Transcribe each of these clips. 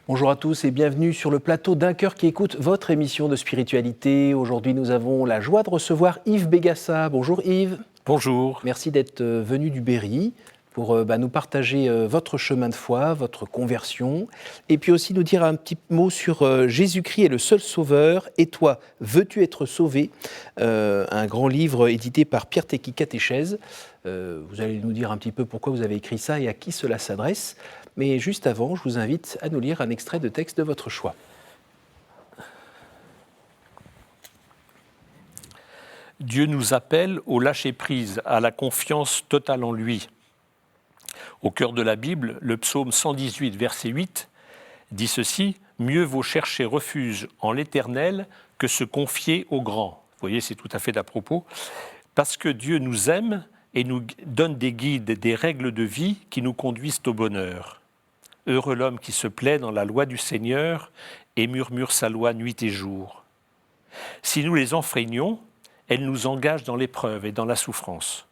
Bonjour à tous et bienvenue sur le plateau d'Un cœur qui écoute, votre émission de spiritualité. Aujourd'hui, nous avons la joie de recevoir Yves Begassa. Bonjour Yves. Bonjour. Merci d'être venu du Berry pour nous partager votre chemin de foi, votre conversion, et puis aussi nous dire un petit mot sur Jésus-Christ est le seul sauveur, et toi, veux-tu être sauvé ? Un grand livre édité par Pierre Téqui Catéchèse. Vous allez nous dire un petit peu pourquoi vous avez écrit ça et à qui cela s'adresse. Mais juste avant, je vous invite à nous lire un extrait de texte de votre choix. Dieu nous appelle au lâcher-prise, à la confiance totale en lui. Au cœur de la Bible, le psaume 118, verset 8, dit ceci : « Mieux vaut chercher refuge en l'Éternel que se confier au grand. » Vous voyez, c'est tout à fait d'à propos. Parce que Dieu nous aime et nous donne des guides, des règles de vie qui nous conduisent au bonheur. Heureux l'homme qui se plaît dans la loi du Seigneur et murmure sa loi nuit et jour. Si nous les enfreignons, elles nous engagent dans l'épreuve et dans la souffrance.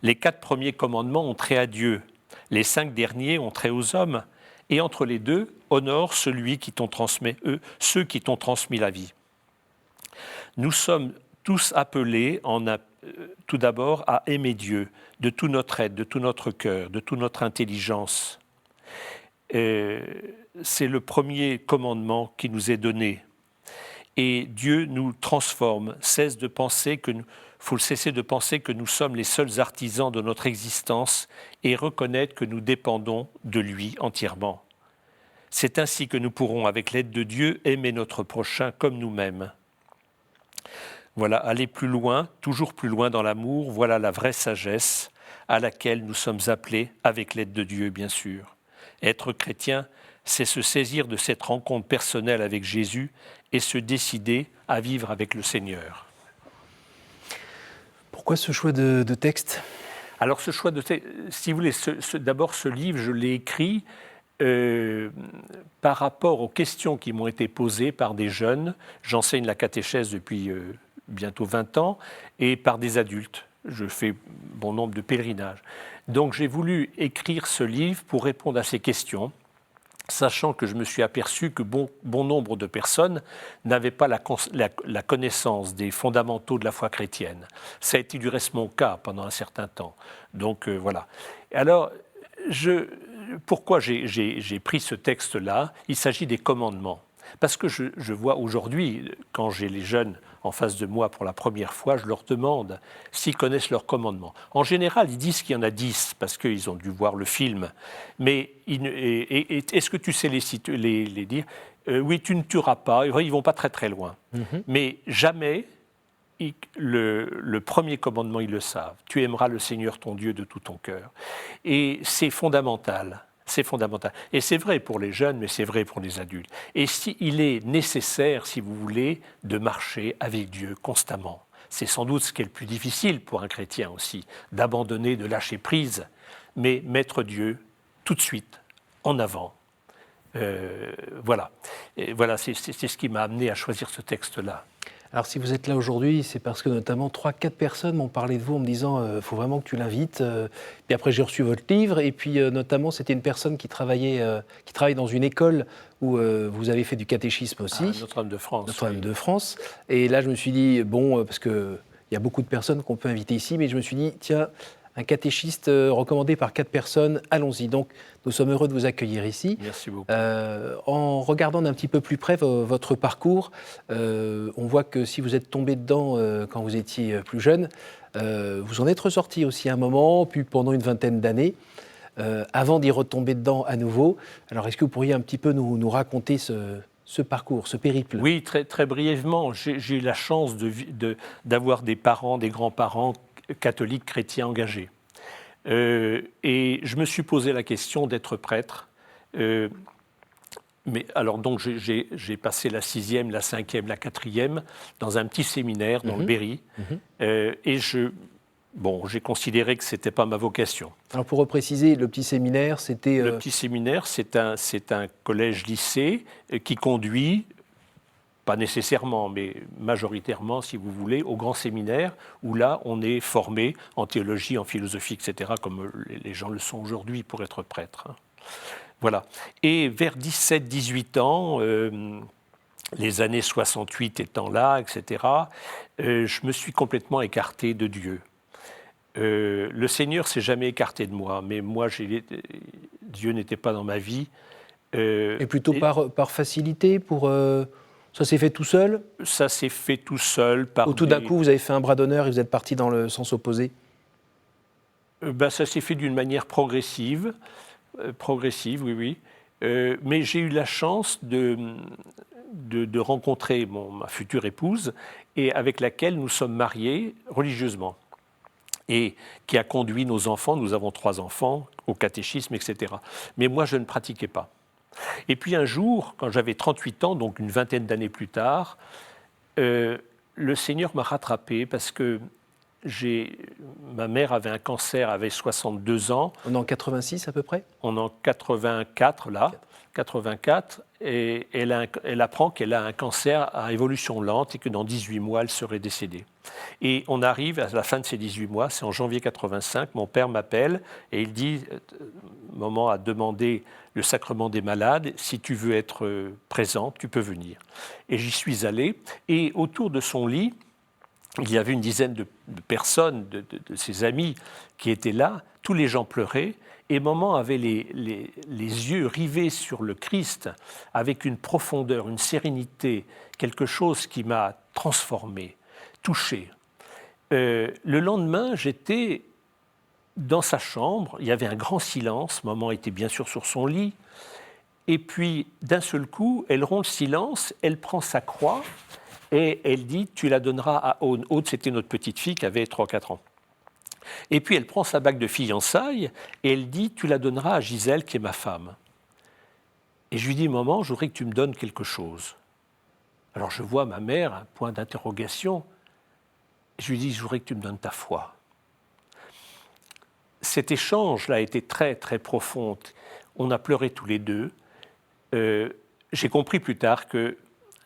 Les 4 premiers commandements ont trait à Dieu, les 5 derniers ont trait aux hommes, et entre les deux, honore ceux qui t'ont transmis la vie. Nous sommes tous appelés tout d'abord à aimer Dieu de tout notre être, de tout notre cœur, de toute notre intelligence. C'est le premier commandement qui nous est donné. Et Dieu nous transforme. Faut cesser de penser que nous sommes les seuls artisans de notre existence et reconnaître que nous dépendons de lui entièrement. C'est ainsi que nous pourrons, avec l'aide de Dieu, aimer notre prochain comme nous-mêmes. Voilà, aller plus loin, toujours plus loin dans l'amour, voilà la vraie sagesse à laquelle nous sommes appelés avec l'aide de Dieu, bien sûr. Être chrétien, c'est se saisir de cette rencontre personnelle avec Jésus et se décider à vivre avec le Seigneur. Pourquoi ce choix de texte ? Alors ce choix de texte, si vous voulez, d'abord ce livre, je l'ai écrit par rapport aux questions qui m'ont été posées par des jeunes. J'enseigne la catéchèse depuis bientôt 20 ans, et par des adultes. Je fais bon nombre de pèlerinages. Donc j'ai voulu écrire ce livre pour répondre à ces questions, sachant que je me suis aperçu que bon nombre de personnes n'avaient pas la connaissance des fondamentaux de la foi chrétienne. Ça a été du reste mon cas pendant un certain temps. Donc voilà. Alors, pourquoi j'ai pris ce texte-là ? Il s'agit des commandements. Parce que je vois aujourd'hui, quand j'ai les jeunes en face de moi pour la première fois, je leur demande s'ils connaissent leurs commandements. En général, ils disent qu'il y en a 10, parce qu'ils ont dû voir le film. Mais est-ce que tu sais les dire ? Oui, tu ne tueras pas. Ils ne vont pas très très loin. Mm-hmm. Mais jamais, le premier commandement, ils le savent. Tu aimeras le Seigneur ton Dieu de tout ton cœur. Et c'est fondamental. C'est fondamental. Et c'est vrai pour les jeunes, mais c'est vrai pour les adultes. Et il est nécessaire, si vous voulez, de marcher avec Dieu constamment. C'est sans doute ce qui est le plus difficile pour un chrétien aussi, d'abandonner, de lâcher prise, mais mettre Dieu tout de suite en avant. Voilà. Et voilà, c'est ce qui m'a amené à choisir ce texte-là. Alors si vous êtes là aujourd'hui, c'est parce que notamment 3-4 personnes m'ont parlé de vous en me disant « faut vraiment que tu l'invites ». Puis après j'ai reçu votre livre et puis notamment c'était une personne qui travaille dans une école où vous avez fait du catéchisme aussi. Notre-Dame de France. Notre-Dame de France. Et là je me suis dit, bon, parce qu'il y a beaucoup de personnes qu'on peut inviter ici, mais je me suis dit, tiens, un catéchiste recommandé par 4 personnes, allons-y. Donc, nous sommes heureux de vous accueillir ici. Merci beaucoup. En regardant d'un petit peu plus près votre parcours, on voit que si vous êtes tombé dedans quand vous étiez plus jeune, vous en êtes ressorti aussi un moment, puis pendant une vingtaine d'années, avant d'y retomber dedans à nouveau. Alors, est-ce que vous pourriez un petit peu nous raconter ce parcours, ce périple ? Oui, très, très brièvement. J'ai eu la chance d'avoir des parents, des grands-parents catholiques chrétiens engagés. Et je me suis posé la question d'être prêtre. Mais alors donc j'ai passé la 6e, la 5e, la 4e dans un petit séminaire dans le Berry. Et j'ai considéré que ce n'était pas ma vocation. Alors pour repréciser, le petit séminaire, c'était... Le petit séminaire, c'est un collège-lycée qui conduit, pas nécessairement, mais majoritairement, si vous voulez, au grand séminaire, où là, on est formé en théologie, en philosophie, etc., comme les gens le sont aujourd'hui pour être prêtre. Voilà. Et vers 17-18 ans, les années 68 étant là, etc., je me suis complètement écarté de Dieu. Le Seigneur s'est jamais écarté de moi, mais moi, Dieu n'était pas dans ma vie. Et plutôt par facilité, ça s'est fait tout seul? Ça s'est fait tout seul. Ou tout d'un coup, vous avez fait un bras d'honneur et vous êtes parti dans le sens opposé? Ça s'est fait d'une manière progressive, oui, oui. Mais j'ai eu la chance de rencontrer ma future épouse et avec laquelle nous sommes mariés religieusement et qui a conduit nos enfants, nous avons 3 enfants, au catéchisme, etc. Mais moi, je ne pratiquais pas. Et puis un jour, quand j'avais 38 ans, donc une vingtaine d'années plus tard, le Seigneur m'a rattrapé parce que ma mère avait un cancer, avait 62 ans. On est en 86 à peu près? On est en 84 là, 84, et elle apprend qu'elle a un cancer à évolution lente et que dans 18 mois, elle serait décédée. Et on arrive à la fin de ces 18 mois, c'est en janvier 85, mon père m'appelle et il dit, maman a demandé le sacrement des malades, si tu veux être présente, tu peux venir. Et j'y suis allé, et autour de son lit, il y avait une dizaine de personnes, de ses amis qui étaient là, tous les gens pleuraient, et maman avait les yeux rivés sur le Christ, avec une profondeur, une sérénité, quelque chose qui m'a transformé, touché. Le lendemain, j'étais dans sa chambre, il y avait un grand silence, maman était bien sûr sur son lit, et puis d'un seul coup, elle rompt le silence, elle prend sa croix, et elle dit, tu la donneras à Aude. Aude, c'était notre petite fille qui avait 3-4 ans. Et puis elle prend sa bague de fiançailles et elle dit, tu la donneras à Gisèle, qui est ma femme. Et je lui dis, maman, je voudrais que tu me donnes quelque chose. Alors je vois ma mère, un point d'interrogation. Je lui dis, je voudrais que tu me donnes ta foi. Cet échange-là a été très, très profond. On a pleuré tous les deux. J'ai compris plus tard que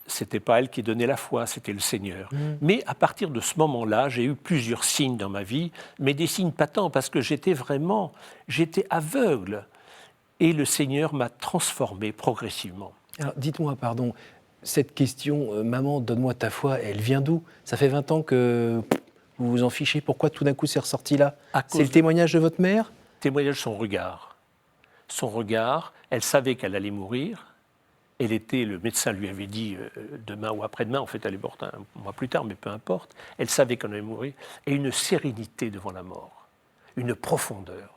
ce n'était pas elle qui donnait la foi, c'était le Seigneur. Mais à partir de ce moment-là, j'ai eu plusieurs signes dans ma vie, mais des signes patents, parce que j'étais aveugle. Et le Seigneur m'a transformé progressivement. Alors, dites-moi, pardon, cette question, maman, donne-moi ta foi, elle vient d'où? Ça fait 20 ans que vous vous en fichez, pourquoi tout d'un coup c'est ressorti là? C'est le témoignage de votre mère? Témoignage de son regard. Son regard, elle savait qu'elle allait mourir. Le médecin lui avait dit demain ou après-demain, en fait elle est morte un mois plus tard, mais peu importe. Elle savait qu'elle allait mourir. Et une sérénité devant la mort, une profondeur.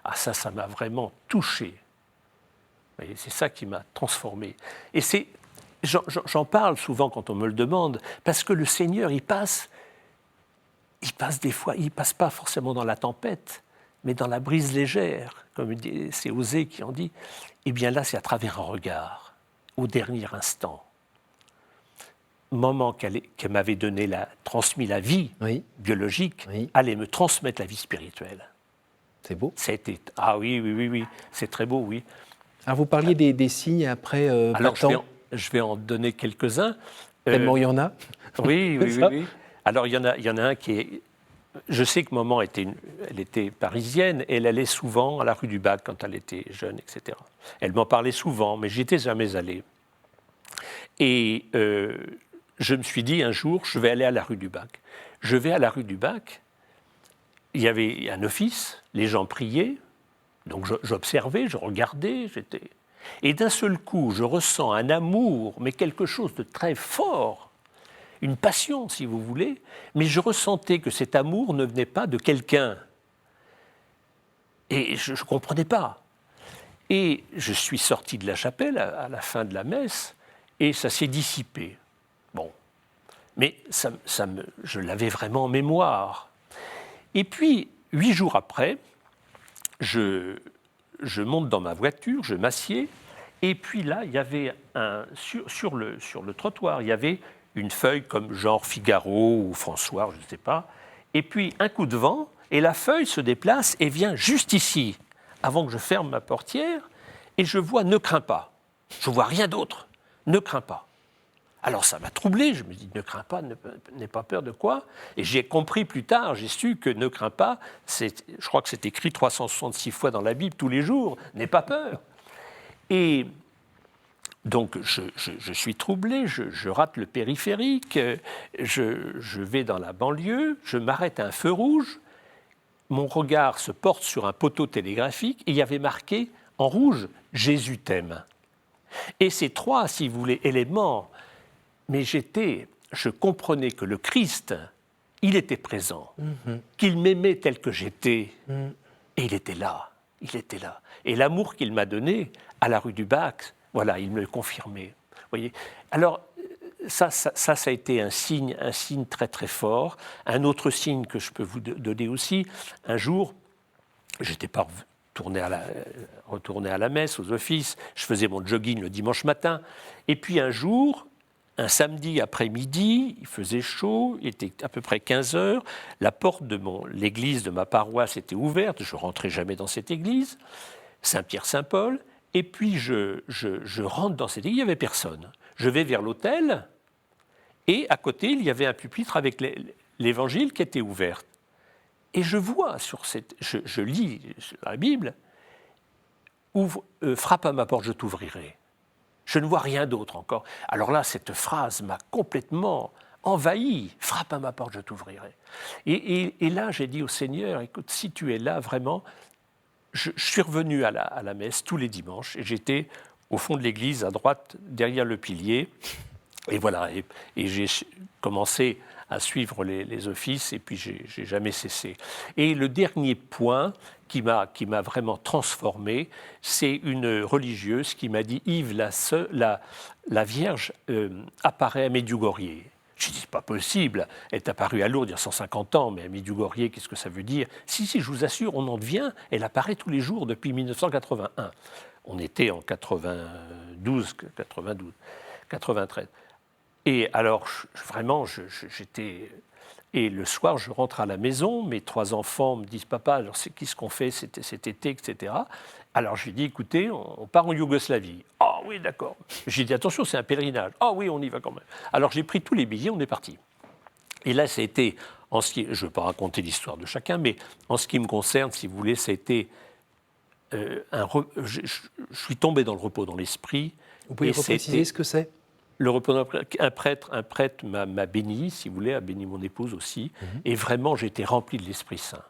Ah ça m'a vraiment touché. C'est ça qui m'a transformé. Et j'en parle souvent quand on me le demande, parce que le Seigneur, il passe des fois, il ne passe pas forcément dans la tempête, mais dans la brise légère, comme c'est Osée qui en dit. Eh bien là, c'est à travers un regard. Au dernier instant, maman qu'elle m'avait transmis la vie biologique, allait me transmettre la vie spirituelle. C'est beau. Ah oui, c'est très beau, oui. Alors vous parliez des signes après Alors je vais en donner quelques-uns. Tellement il y en a. Oui. Alors il y en a un qui est... Je sais que maman elle était parisienne et elle allait souvent à la rue du Bac quand elle était jeune, etc. Elle m'en parlait souvent, mais j'y étais jamais allé. Et je me suis dit un jour, je vais aller à la rue du Bac. Je vais à la rue du Bac, il y avait un office, les gens priaient, donc j'observais, je regardais, et d'un seul coup, je ressens un amour, mais quelque chose de très fort, une passion, si vous voulez, mais je ressentais que cet amour ne venait pas de quelqu'un. Et je ne comprenais pas. Et je suis sorti de la chapelle à la fin de la messe, et ça s'est dissipé. Bon. Mais je l'avais vraiment en mémoire. Et puis, 8 jours après, je monte dans ma voiture, je m'assieds, et puis là, il y avait sur le trottoir, il y avait une feuille comme genre Figaro ou François, je ne sais pas, et puis un coup de vent, et la feuille se déplace et vient juste ici, avant que je ferme ma portière, et je vois « ne crains pas ». Je ne vois rien d'autre, « ne crains pas ». Alors ça m'a troublé, je me dis « ne crains pas, n'aie pas peur de quoi ?» Et j'ai compris plus tard, j'ai su que « ne crains pas », je crois que c'est écrit 366 fois dans la Bible tous les jours, « n'aie pas peur ». Et donc, je suis troublé, je rate le périphérique, je vais dans la banlieue, je m'arrête à un feu rouge, mon regard se porte sur un poteau télégraphique et il y avait marqué en rouge « Jésus t'aime ». Et ces trois, si vous voulez, éléments, mais je comprenais que le Christ, il était présent, qu'il m'aimait tel que j'étais, et il était là. Et l'amour qu'il m'a donné à la rue du Bac, voilà, il me le confirmait. Voyez. Alors, ça a été un signe très très fort. Un autre signe que je peux vous donner aussi, un jour, j'étais pas retourné à la messe, aux offices, je faisais mon jogging le dimanche matin, et puis un jour, un samedi après-midi, il faisait chaud, il était à peu près 15 heures, la porte de l'église de ma paroisse était ouverte, je ne rentrais jamais dans cette église, Saint-Pierre-Saint-Paul, et puis je rentre dans cette église, il n'y avait personne. Je vais vers l'autel, et à côté, il y avait un pupitre avec l'évangile qui était ouvert. Et je vois je lis la Bible, frappe à ma porte, je t'ouvrirai. Je ne vois rien d'autre encore. Alors là, cette phrase m'a complètement envahi. Frappe à ma porte, je t'ouvrirai. Et là, j'ai dit au Seigneur, écoute, si tu es là vraiment, je suis revenu à la messe tous les dimanches et j'étais au fond de l'église, à droite, derrière le pilier. Et voilà, et j'ai commencé à suivre les offices et puis j'ai jamais cessé. Et le dernier point qui m'a vraiment transformé, c'est une religieuse qui m'a dit « Yves, la Vierge apparaît à Medjugorje ». Je dis « C'est pas possible, elle est apparue à Lourdes il y a 150 ans, mais à Medjugorje, qu'est-ce que ça veut dire ?» Si, je vous assure, on en vient, elle apparaît tous les jours depuis 1981. On était en 92, 93. Et alors, vraiment, j'étais... Et le soir, je rentre à la maison, mes trois enfants me disent « Papa, alors qu'est-ce qu'on fait cet été, etc. » Alors je lui dis « Écoutez, on part en Yougoslavie. »« Ah oui, d'accord. » J'ai dit « Attention, c'est un pèlerinage. »« Ah oui, on y va quand même. » Alors j'ai pris tous les billets, on est parti. Et là, ça a été, je ne veux pas raconter l'histoire de chacun, mais en ce qui me concerne, si vous voulez, ça a été... je suis tombé dans le repos dans l'esprit. Vous pouvez repréciser ce que c'est ? Le repos, un prêtre m'a béni, si vous voulez, a béni mon épouse aussi, et vraiment j'ai été rempli de l'Esprit Saint.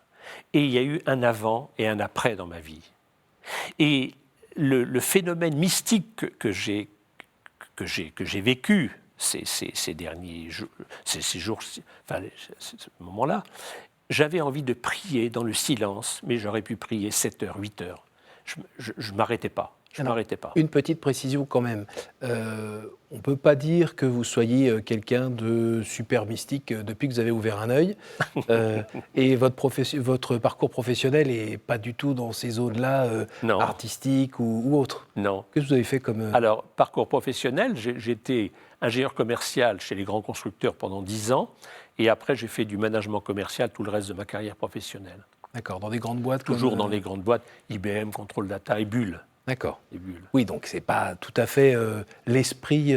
Et il y a eu un avant et un après dans ma vie. Et le phénomène mystique que j'ai vécu ces derniers jours, ces moments-là, j'avais envie de prier dans le silence, mais j'aurais pu prier 7 heures, 8 heures. Je ne m'arrêtais pas. Une petite précision quand même. On ne peut pas dire que vous soyez quelqu'un de super mystique depuis que vous avez ouvert un œil. Et votre parcours professionnel n'est pas du tout dans ces zones-là, artistiques ou autres. Non. Qu'est-ce que vous avez fait comme... Alors, parcours professionnel, j'étais ingénieur commercial chez les grands constructeurs pendant 10 ans. Et après, j'ai fait du management commercial tout le reste de ma carrière professionnelle. D'accord, dans des grandes boîtes Toujours dans les grandes boîtes, IBM, Control Data et Bull. D'accord. Oui, donc c'est pas tout à fait l'esprit.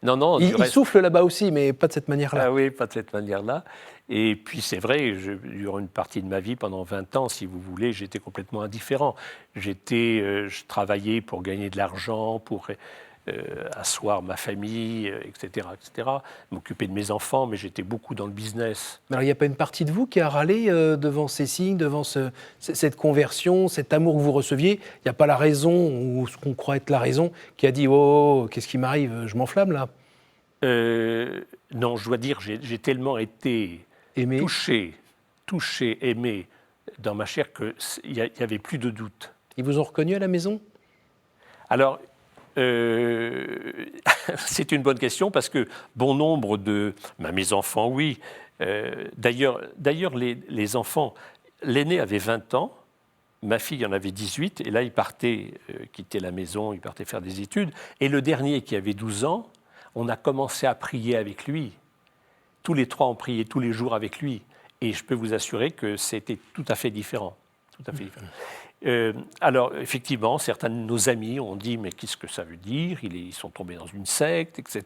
Non. Il souffle là-bas aussi, mais pas de cette manière-là. Ah oui, pas de cette manière-là. Et puis c'est vrai, durant une partie de ma vie, pendant 20 ans, si vous voulez, j'étais complètement indifférent. Je travaillais pour gagner de l'argent, pour asseoir ma famille, etc., m'occuper de mes enfants, mais j'étais beaucoup dans le business. Alors il n'y a pas une partie de vous qui a râlé devant ces signes, devant cette conversion, cet amour que vous receviez? Il n'y a pas la raison, ou ce qu'on croit être la raison, qui a dit « Oh, qu'est-ce qui m'arrive? Je m'enflamme là ». Non, je dois dire, j'ai tellement été touché, aimé dans ma chair qu'il n'y avait plus de doute. Ils vous ont reconnu à la maison? Alors, c'est une bonne question parce que bon nombre de mes enfants, oui. D'ailleurs, les enfants, l'aîné avait 20 ans, ma fille en avait 18, et là, il partait quitter la maison, il partait faire des études. Et le dernier, qui avait 12 ans, on a commencé à prier avec lui. Tous les trois, on priait tous les jours avec lui. Et je peux vous assurer que c'était tout à fait différent. Tout à fait différent. Alors, effectivement, certains de nos amis ont dit « mais qu'est-ce que ça veut dire? Ils sont tombés dans une secte, etc. »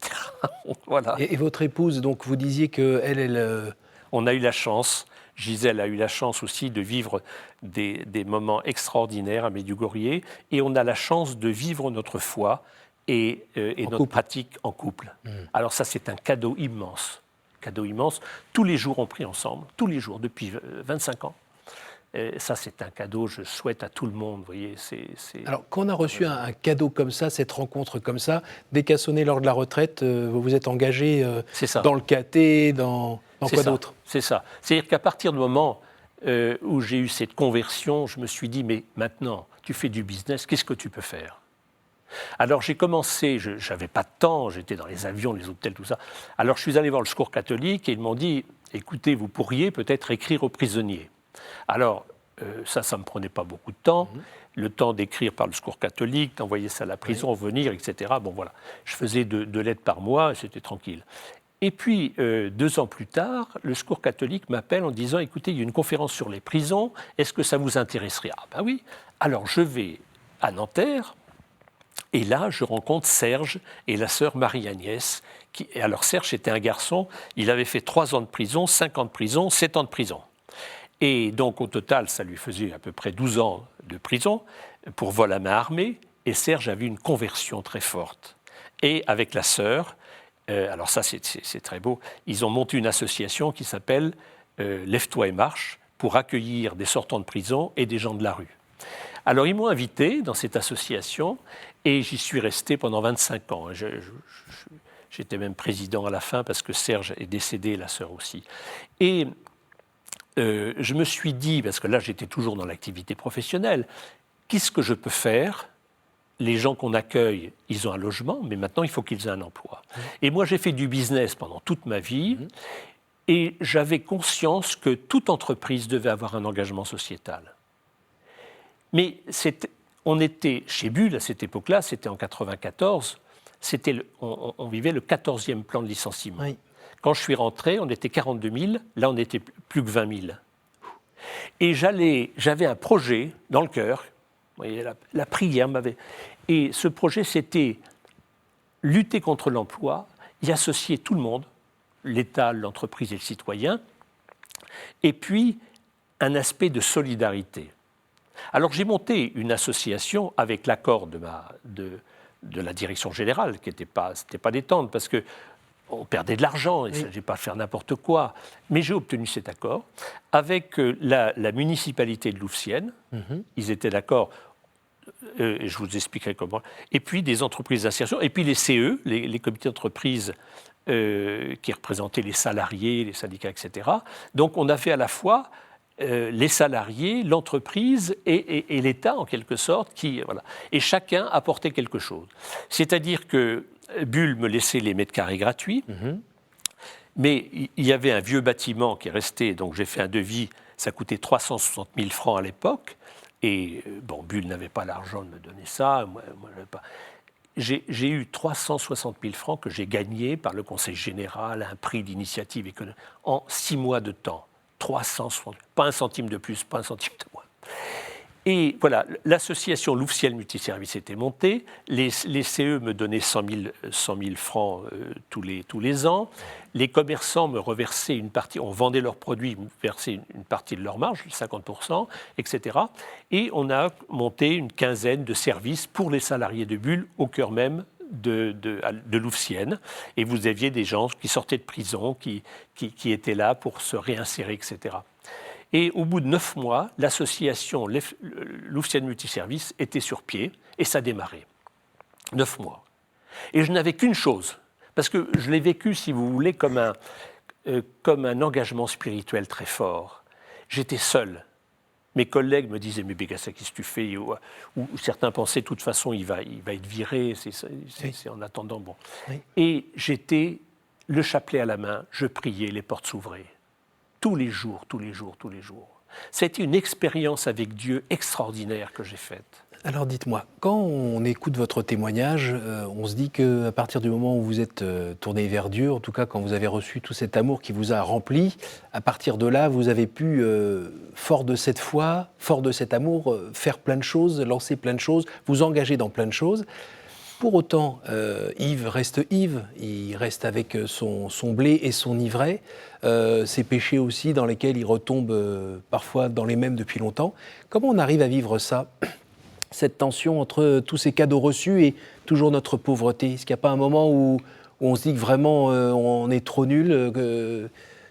Voilà. Et votre épouse, donc vous disiez qu'elle... On a eu la chance. Gisèle a eu la chance aussi de vivre des moments extraordinaires à Medjugorje, et on a la chance de vivre notre foi et notre pratique en couple. Alors ça, c'est un cadeau immense. Cadeau immense. Tous les jours, on prie ensemble, tous les jours, depuis 25 ans. Ça, c'est un cadeau, je souhaite à tout le monde. Vous voyez, Alors, quand on a reçu un cadeau comme ça, cette rencontre comme ça, dès qu'a sonné l'heure de la retraite, vous vous êtes engagé dans le caté, dans quoi d'autre? C'est ça. C'est-à-dire qu'à partir du moment où j'ai eu cette conversion, je me suis dit, mais maintenant, tu fais du business, qu'est-ce que tu peux faire? Alors j'ai commencé, je n'avais pas de temps, j'étais dans les avions, les hôtels, tout ça. Alors je suis allé voir le Secours catholique et ils m'ont dit, écoutez, vous pourriez peut-être écrire aux prisonniers. Alors ça ne me prenait pas beaucoup de temps, le temps d'écrire par le Secours catholique, d'envoyer ça à la prison, venir, etc. Bon voilà, je faisais 2 lettres par mois et c'était tranquille. Et puis, 2 ans plus tard, le Secours catholique m'appelle en disant, écoutez, il y a une conférence sur les prisons, est-ce que ça vous intéresserait? Ah ben oui. Alors je vais à Nanterre. Et là, je rencontre Serge et la sœur Marie-Agnès. Alors Serge était un garçon, il avait fait 3 ans de prison, 5 ans de prison, 7 ans de prison. Et donc au total, ça lui faisait à peu près 12 ans de prison pour vol à main armée. Et Serge avait une conversion très forte. Et avec la sœur, alors ça c'est très beau, ils ont monté une association qui s'appelle Lève-toi et marche pour accueillir des sortants de prison et des gens de la rue. Alors ils m'ont invité dans cette association et j'y suis resté pendant 25 ans. J'étais même président à la fin parce que Serge est décédé, la sœur aussi. Et je me suis dit, parce que là j'étais toujours dans l'activité professionnelle, qu'est-ce que je peux faire? Les gens qu'on accueille, ils ont un logement, mais maintenant il faut qu'ils aient un emploi. Et moi j'ai fait du business pendant toute ma vie et j'avais conscience que toute entreprise devait avoir un engagement sociétal. Mais on était chez Bull à cette époque-là, c'était en 1994, on vivait le 14e plan de licenciement. Oui. Quand je suis rentré, on était 42 000, là on était plus que 20 000. Et j'avais un projet dans le cœur, vous voyez, la prière m'avait... Et ce projet, c'était lutter contre l'emploi, y associer tout le monde, l'État, l'entreprise et le citoyen, et puis un aspect de solidarité. Alors j'ai monté une association avec l'accord de la direction générale, qui n'était pas détente, parce qu'on perdait de l'argent, il ne s'agissait pas de faire n'importe quoi. Mais j'ai obtenu cet accord avec la municipalité de Louvciennes. Ils étaient d'accord, je vous expliquerai comment. Et puis des entreprises d'insertion, et puis les CE, les comités d'entreprise qui représentaient les salariés, les syndicats, etc. Donc on a fait à la fois... les salariés, l'entreprise et l'État, en quelque sorte, voilà. Et chacun apportait quelque chose. C'est-à-dire que Bull me laissait les mètres carrés gratuits, mais il y avait un vieux bâtiment qui est resté, donc j'ai fait un devis, ça coûtait 360 000 francs à l'époque, et Bull n'avait pas l'argent de me donner ça, moi j'avais pas... J'ai eu 360 000 francs que j'ai gagnés par le Conseil général, un prix d'initiative économique, en 6 mois de temps. 360, pas un centime de plus, pas un centime de moins. Et voilà, l'association Louvciennes Multiservices était montée, les CE me donnaient 100 000 francs tous les ans, les commerçants me reversaient une partie, on vendait leurs produits, ils me versaient une partie de leur marge, 50%, etc. Et on a monté une quinzaine de services pour les salariés de Bull au cœur même de Louvciennes, et vous aviez des gens qui sortaient de prison, qui étaient là pour se réinsérer, etc. Et au bout de 9 mois, l'association Louvciennes Multiservices était sur pied, et ça démarrait. 9 mois. Et je n'avais qu'une chose, parce que je l'ai vécu, si vous voulez, comme un engagement spirituel très fort. J'étais seul. Mes collègues me disaient « Mais Bégassa, qu'est-ce que tu fais ?» ou certains pensaient « De toute façon, il va être viré, c'est en attendant. » Bon. Oui. Et j'étais le chapelet à la main, je priais, les portes s'ouvraient. Tous les jours, tous les jours, tous les jours. C'était une expérience avec Dieu extraordinaire que j'ai faite. Alors dites-moi, quand on écoute votre témoignage, on se dit qu'à partir du moment où vous êtes tourné vers Dieu, en tout cas quand vous avez reçu tout cet amour qui vous a rempli, à partir de là, vous avez pu, fort de cette foi, fort de cet amour, faire plein de choses, lancer plein de choses, vous engager dans plein de choses. Pour autant, Yves reste Yves, il reste avec son blé et son ivraie, ses péchés aussi dans lesquels il retombe parfois dans les mêmes depuis longtemps. Comment on arrive à vivre ça, cette tension entre tous ces cadeaux reçus et toujours notre pauvreté? Est-ce qu'il n'y a pas un moment où on se dit que vraiment on est trop nul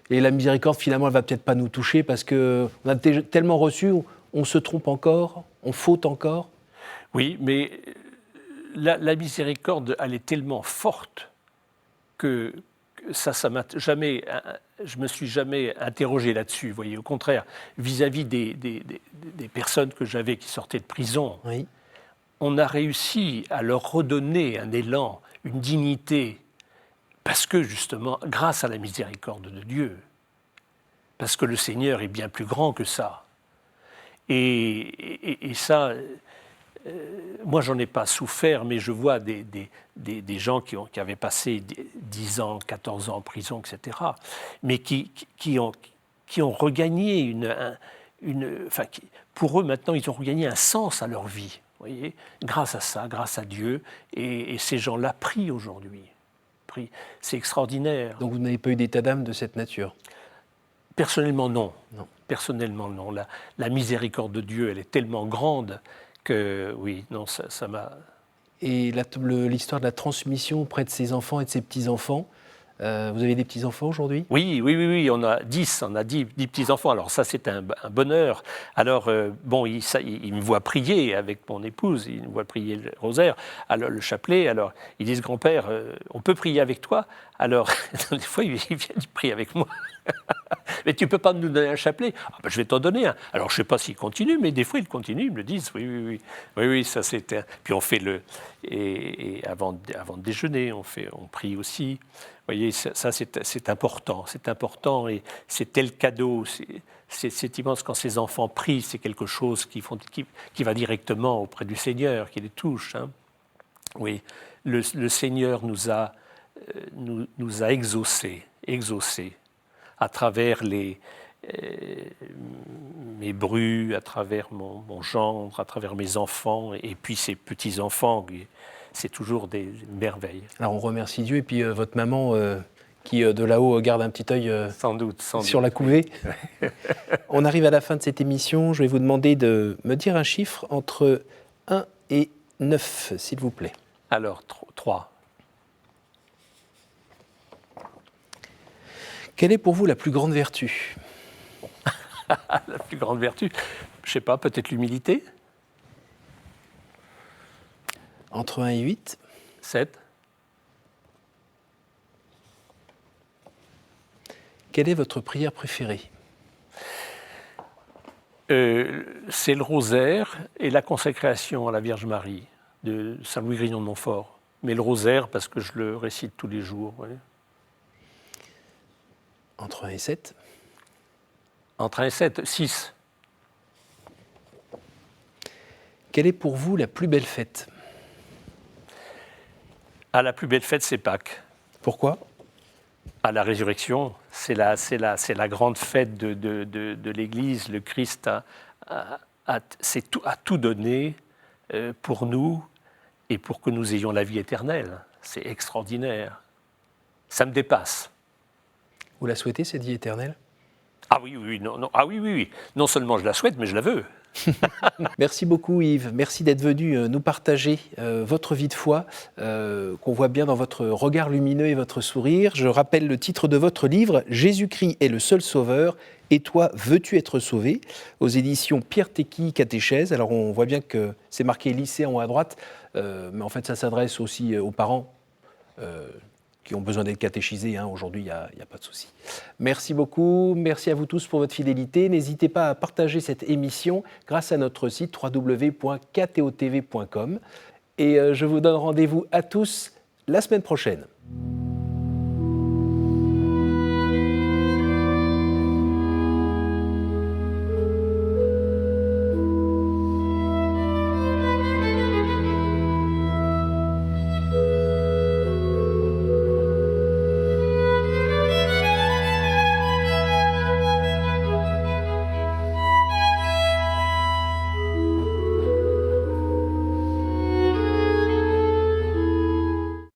et la miséricorde finalement elle va peut-être pas nous toucher parce qu'on a tellement reçu, on se trompe encore, on faute encore? Oui, mais la miséricorde, elle est tellement forte que ça m'a jamais, je me suis jamais interrogé là-dessus. Vous voyez, au contraire, vis-à-vis des personnes que j'avais qui sortaient de prison, Oui. on a réussi à leur redonner un élan, une dignité, parce que justement, grâce à la miséricorde de Dieu, parce que le Seigneur est bien plus grand que ça. Et ça, moi, j'en ai pas souffert, mais je vois des gens qui avaient passé 10 ans, 14 ans en prison, etc., mais qui ont regagné pour eux, maintenant, ils ont regagné un sens à leur vie, vous voyez, grâce à ça, grâce à Dieu, et ces gens-là prient aujourd'hui. C'est extraordinaire. Donc vous n'avez pas eu d'état d'âme de cette nature? Personnellement, non. Non. Personnellement, non. La miséricorde de Dieu, elle est tellement grande que, oui, non, ça m'a... Et l'histoire de la transmission auprès de ses enfants et de ses petits-enfants, vous avez des petits-enfants aujourd'hui? Oui, on a 10 petits-enfants. Alors ça, c'est un bonheur. Alors, bon, ils me voient prier avec mon épouse, ils me voient prier le rosaire, alors le chapelet. Alors, ils disent, grand-père, on peut prier avec toi? Alors, des fois, ils viennent prier avec moi. Mais tu ne peux pas nous donner un chapelet? Je vais t'en donner un. Alors, je ne sais pas s'ils continuent, mais des fois, ils continuent, ils me le disent. Oui, ça c'était... Puis on fait et avant de déjeuner, on prie aussi. Vous voyez, ça c'est important. C'est important et c'est tel cadeau. C'est immense quand ces enfants prient, c'est quelque chose qui va directement auprès du Seigneur, qui les touche. Hein. Oui, le Seigneur nous a exaucés à travers mes brus, à travers mon gendre, à travers mes enfants, et puis ses petits-enfants. C'est toujours des merveilles. Alors on remercie Dieu, et puis votre maman qui de là-haut garde un petit œil sans doute, sur la couvée. On arrive à la fin de cette émission. Je vais vous demander de me dire un chiffre entre 1 et 9, s'il vous plaît. Alors, 3. Quelle est pour vous la plus grande vertu? La plus grande vertu, je ne sais pas, peut-être l'humilité? Entre 1 et 8. 7. Quelle est votre prière préférée? C'est le rosaire et la consécration à la Vierge Marie de Saint-Louis Grignon de Montfort. Mais le rosaire parce que je le récite tous les jours. Oui. Entre 1 et 7. Entre 1 et 7, 6. Quelle est pour vous la plus belle fête? La plus belle fête, c'est Pâques. Pourquoi? La résurrection, c'est la grande fête de l'Église. Le Christ a tout donné pour nous et pour que nous ayons la vie éternelle. C'est extraordinaire. Ça me dépasse. Vous la souhaitez, cette vie éternelle? Oui. Non seulement je la souhaite, mais je la veux. Merci beaucoup Yves, merci d'être venu nous partager votre vie de foi, qu'on voit bien dans votre regard lumineux et votre sourire. Je rappelle le titre de votre livre, Jésus-Christ est le seul sauveur, et toi, veux-tu être sauvé? Aux éditions Pierre Tecky Catéchèse. Alors on voit bien que c'est marqué lycée en haut à droite, mais en fait ça s'adresse aussi aux parents qui ont besoin d'être catéchisés. Aujourd'hui, il n'y a pas de souci. Merci beaucoup. Merci à vous tous pour votre fidélité. N'hésitez pas à partager cette émission grâce à notre site www.ktotv.com. Et je vous donne rendez-vous à tous la semaine prochaine.